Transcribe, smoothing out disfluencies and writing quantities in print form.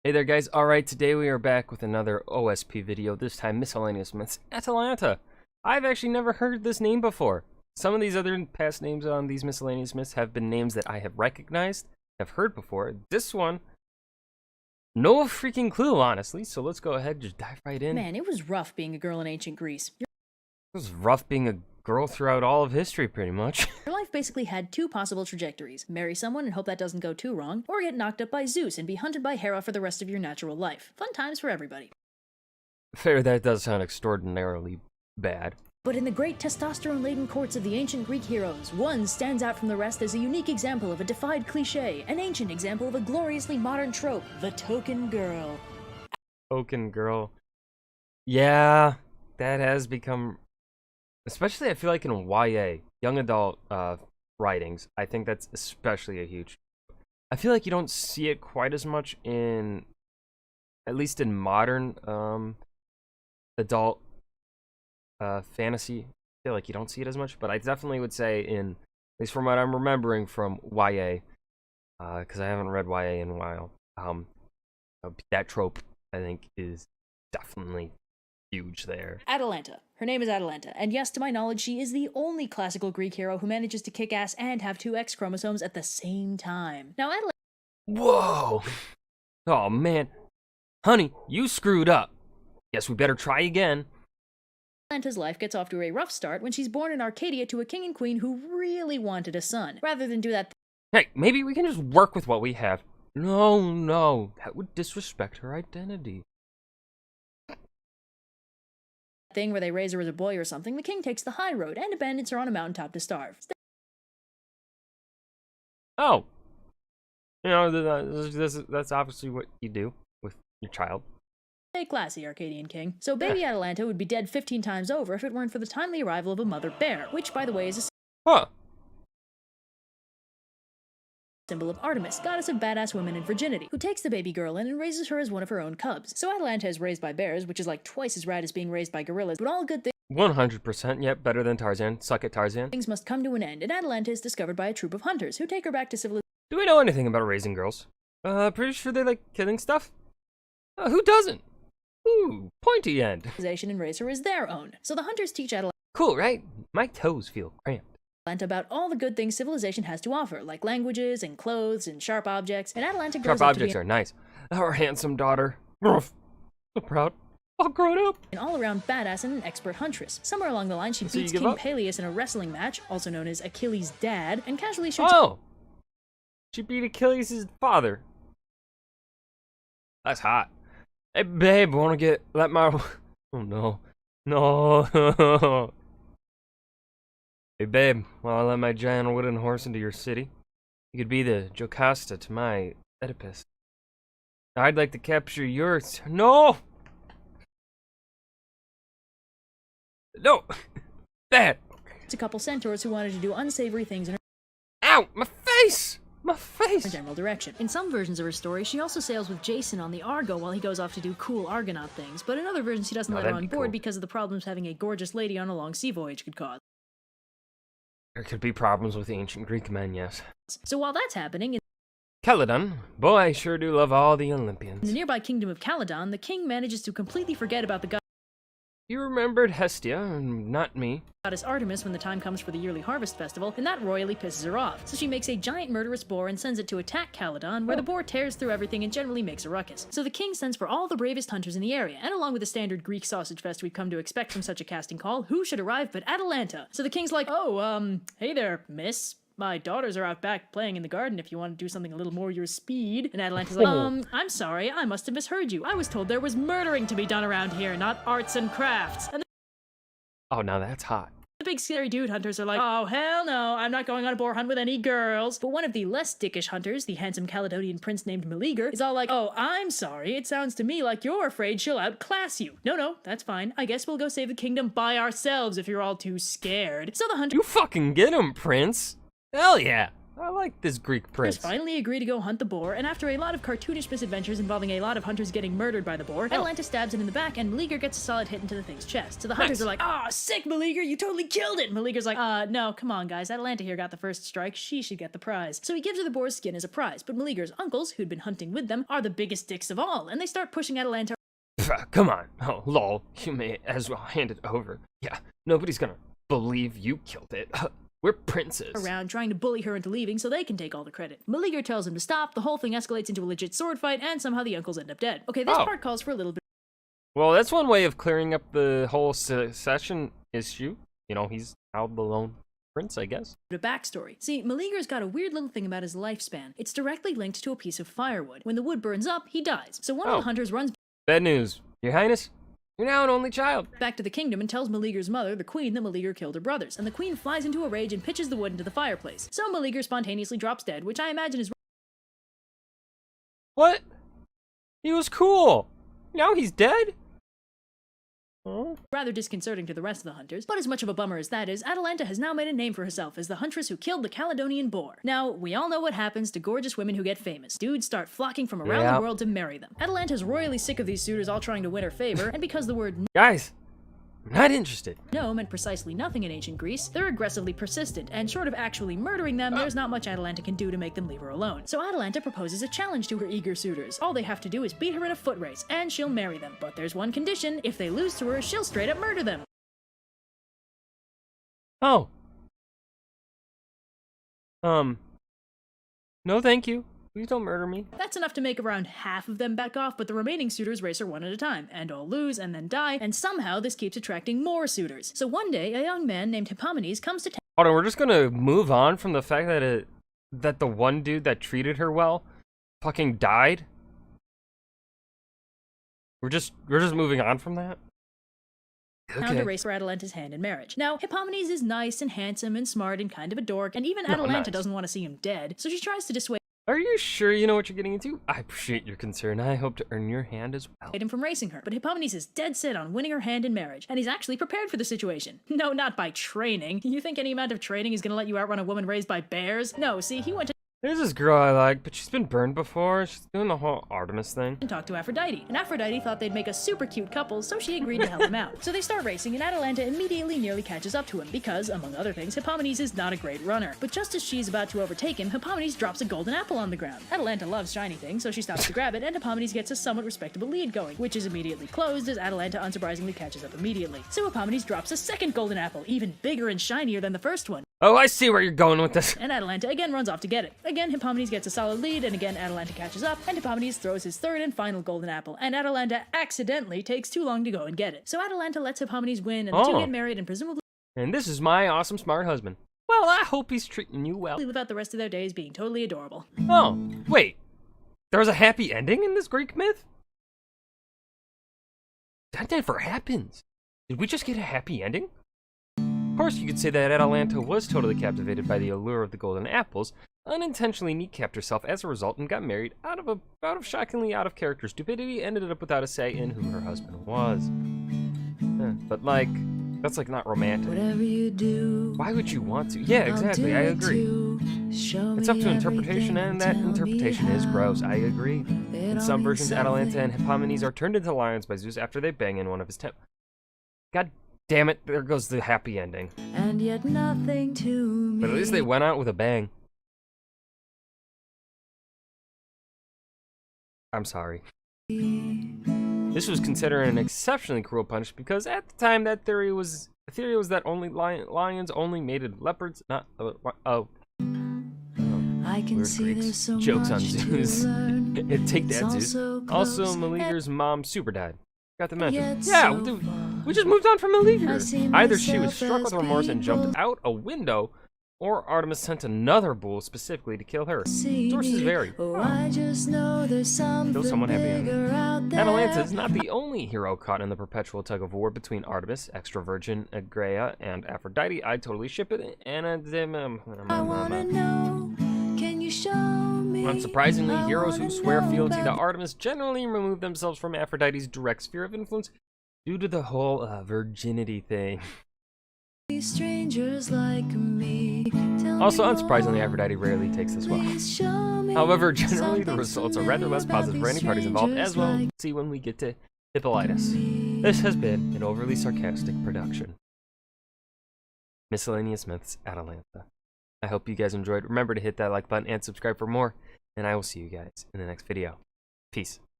Hey there guys, alright, today we are back with another OSP video, this time Miscellaneous Myths, Atalanta. I've actually never heard this name before. Some of these other past names on these Miscellaneous Myths have been names that I have recognized, have heard before. This one, no freaking clue, honestly, so let's go ahead and just dive right in. Man, it was rough being a girl in ancient Greece. It was rough being a girl throughout all of history, pretty much. Your life basically had two possible trajectories. Marry someone and hope that doesn't go too wrong, or get knocked up by Zeus and be hunted by Hera for the rest of your natural life. Fun times for everybody. Fair, that does sound extraordinarily bad. But in the great testosterone-laden courts of the ancient Greek heroes, one stands out from the rest as a unique example of a defied cliché, an ancient example of a gloriously modern trope, the token girl. Token girl. Yeah, that has become... Especially, I feel like in YA, young adult writings, I think that's especially a huge... I feel like you don't see it quite as much in... At least in modern adult fantasy. I feel like you don't see it as much, but I definitely would say in... At least from what I'm remembering from YA, because I haven't read YA in a while, that trope, I think, is definitely huge there. Atalanta. Her name is Atalanta, and yes, to my knowledge, she is the only classical Greek hero who manages to kick ass and have two X chromosomes at the same time. Now, Atalanta... Whoa! Oh man. Honey, you screwed up. Guess we better try again. Atalanta's life gets off to a rough start when she's born in Arcadia to a king and queen who really wanted a son, rather than do that Hey, maybe we can just work with what we have. No, that would disrespect her identity. thing where they raise her as a boy or something. The king takes the high road and abandons her on a mountaintop to starve. Oh. You know, that's obviously what you do with your child. Stay classy, Arcadian king. So baby Atalanta would be dead 15 times over if it weren't for the timely arrival of a mother bear, which, by the way, is a Huh. symbol of Artemis, goddess of badass women and virginity, who takes the baby girl in and raises her as one of her own cubs. So Atalanta is raised by bears, which is like twice as rad as being raised by gorillas, but all good 100%, yep, better than Tarzan. Suck it, Tarzan. things must come to an end, and Atalanta is discovered by a troop of hunters, who take her back to Do we know anything about raising girls? Pretty sure they like killing stuff? Who doesn't? Ooh, pointy end. civilization and raise her as their own. So the hunters teach Cool, right? My toes feel cramped. Atalanta about all the good things civilization has to offer, like languages and clothes and sharp objects, and Atalanta grows Sharp up objects to are nice. Our handsome daughter. Ruff. So proud. All grown up. be an all-around badass and an expert huntress. Somewhere along the line, she So you beats give King up? Peleus in a wrestling match, also known as Achilles' dad, and casually shoots Oh! She beat Achilles' father. That's hot. Hey, babe, let my... Oh, no. No. Hey, babe, while I let my giant wooden horse into your city, you could be the Jocasta to my Oedipus. I'd like to capture yours. No! No! That! a couple centaurs who wanted to do unsavory things in Ow! My face! My her face! general direction. In some versions of her story, she also sails with Jason on the Argo while he goes off to do cool Argonaut things, but in other versions he doesn't Oh, let her that'd on be board cool. because of the problems having a gorgeous lady on a long sea voyage could cause. There could be problems with ancient Greek men, yes. So while that's happening, in Caledon, boy, I sure do love all the the Olympians. nearby kingdom of Caledon, the king manages to completely forget about the You remembered Hestia, and not me. goddess Artemis when the time comes for the yearly harvest festival, and that royally pisses her off. So she makes a giant murderous boar and sends it to attack Caledon, where the boar tears through everything and generally makes a ruckus. So the king sends for all the bravest hunters in the area, and along with the standard Greek sausage fest we've come to expect from such a casting call, who should arrive but Atalanta? So the king's like, oh, hey there, miss. My daughters are out back playing in the garden if you want to do something a little more your speed. And Atalanta's like, I'm sorry, I must have misheard you. I was told there was murdering to be done around here, not arts and crafts. And Oh, now that's hot. the big scary dude hunters are like, oh, hell no, I'm not going on a boar hunt with any girls. But one of the less dickish hunters, the handsome Caledonian prince named Meleager, is all like, oh, I'm sorry, it sounds to me like you're afraid she'll outclass you. No, that's fine. I guess we'll go save the kingdom by ourselves if you're all too scared. So the hunter You fucking get him, Prince! Hell yeah! I like this Greek Hunters prince. finally agree to go hunt the boar, and after a lot of cartoonish misadventures involving a lot of hunters getting murdered by the boar, Atalanta stabs it in the back, and Meleager gets a solid hit into the thing's chest. So the hunters are like, "Ah, sick, Meleager, you totally killed it!" Meleager's like, no, come on, guys, Atalanta here got the first strike, she should get the prize. So he gives her the boar's skin as a prize, but Meleager's uncles, who'd been hunting with them, are the biggest dicks of all, and they start pushing Atalanta. Come on. Oh, lol. You may as well hand it over. Yeah, nobody's gonna believe you killed it. We're princes. Around trying to bully her into leaving so they can take all the credit. Meleager tells him to stop, the whole thing escalates into a legit sword fight, and somehow the uncles end up dead. Okay, this part calls for a little bit. Well, that's one way of clearing up the whole secession issue. You know, he's now the lone prince, I guess. A backstory. See, Meleager's got a weird little thing about his lifespan. It's directly linked to a piece of firewood. When the wood burns up, he dies. So one of the hunters runs Bad news, Your Highness. You're now an only child. Back to the kingdom and tells Meleager's mother, the queen, that Meleager killed her brothers, and the queen flies into a rage and pitches the wood into the fireplace. So Meleager spontaneously drops dead, which I imagine is What? He was cool. Now he's dead? Huh? rather disconcerting to the rest of the hunters, but as much of a bummer as that is, Atalanta has now made a name for herself as the huntress who killed the Caledonian boar. Now, we all know what happens to gorgeous women who get famous. Dudes start flocking from around the world to marry them. Atalanta's royally sick of these suitors all trying to win her favor, and because the word Guys, I'm not interested. no meant precisely nothing in ancient Greece, they're aggressively persistent, and short of actually murdering them, there's not much Atalanta can do to make them leave her alone. So Atalanta proposes a challenge to her eager suitors. All they have to do is beat her in a foot race, and she'll marry them. But there's one condition: if they lose to her, she'll straight up murder them. Oh. No thank you. Please don't murder me. That's enough to make around half of them back off, but the remaining suitors race her one at a time, and all lose and then die, and somehow this keeps attracting more suitors. So one day, a young man named Hippomenes comes to town. Hold on, we're just gonna move on from the fact that the one dude that treated her well fucking died. We're just moving on from that. Town to race for Atalanta's hand in marriage. Now, Hippomenes is nice and handsome and smart and kind of a dork, and even Atalanta doesn't want to see him dead, so she tries to dissuade Are you sure you know what you're getting into? I appreciate your concern. I hope to earn your hand as well. him from racing her, but Hippomenes is dead set on winning her hand in marriage, and he's actually prepared for the situation. No, not by training. You think any amount of training is gonna let you outrun a woman raised by bears? No, see, he went to There's this girl I like, but she's been burned before. She's doing the whole Artemis thing. and talk to Aphrodite, and Aphrodite thought they'd make a super cute couple, so she agreed to help him out. So they start racing, and Atalanta immediately nearly catches up to him because, among other things, Hippomenes is not a great runner. But just as she's about to overtake him, Hippomenes drops a golden apple on the ground. Atalanta loves shiny things, so she stops to grab it, and Hippomenes gets a somewhat respectable lead going, which is immediately closed as Atalanta unsurprisingly catches up immediately. So Hippomenes drops a second golden apple, even bigger and shinier than the first one. Oh, I see where you're going with this. And Atalanta again runs off to get it. Again, Hippomenes gets a solid lead, and again Atalanta catches up, and Hippomenes throws his third and final golden apple, and Atalanta accidentally takes too long to go and get it. So Atalanta lets Hippomenes win, and the two get married and presumably And this is my awesome smart husband. Well, I hope he's treating you well. live out the rest of their days being totally adorable. Oh, wait. There was a happy ending in this Greek myth? That never happens. Did we just get a happy ending? Of course, you could say that Atalanta was totally captivated by the allure of the golden apples, unintentionally kneecapped herself as a result, and got married out of shockingly out of character stupidity, ended up without a say in who her husband was. But that's not romantic. Whatever you do, why would you want to? Yeah, exactly, I agree. It's up to interpretation, and that interpretation is gross, I agree. In some versions, Atalanta and Hippomenes are turned into lions by Zeus after they bang in one of his temples. God damn it, there goes the happy ending. and yet nothing to me. But at least they went out with a bang. I'm sorry. This was considered an exceptionally cruel punishment because at the time the theory was that only lions only mated leopards, not I can weird see Greeks. there's so Jokes much on to Zeus. learn. Take It's that, Zeus. also Also, close Meleager's mom super died. Got to mention. Yet Yeah, so dude, far. we just moved on from Meleager. I see Either she was myself struck with as remorse and jumped people. out a window, or Artemis sent another bull specifically to kill her. See Sources me. vary. Oh, I just know there's something someone happy ending. bigger out there. Atalanta is not the only hero caught in the perpetual tug of war between Artemis, extra virgin Agria, and Aphrodite. I totally ship it. I wanna know, can you show me? Unsurprisingly, I heroes who wanna swear know fealty to about Artemis generally remove themselves from Aphrodite's direct sphere of influence due to the whole virginity thing. these strangers like me. Tell Also, unsurprisingly, Aphrodite rarely takes this well. However, generally the results are rather less positive for any parties involved, as we'll see when we get to Hippolytus. This has been an overly sarcastic production. Miscellaneous Myths, Atalanta. I hope you guys enjoyed. Remember to hit that like button and subscribe for more, and I will see you guys in the next video. Peace.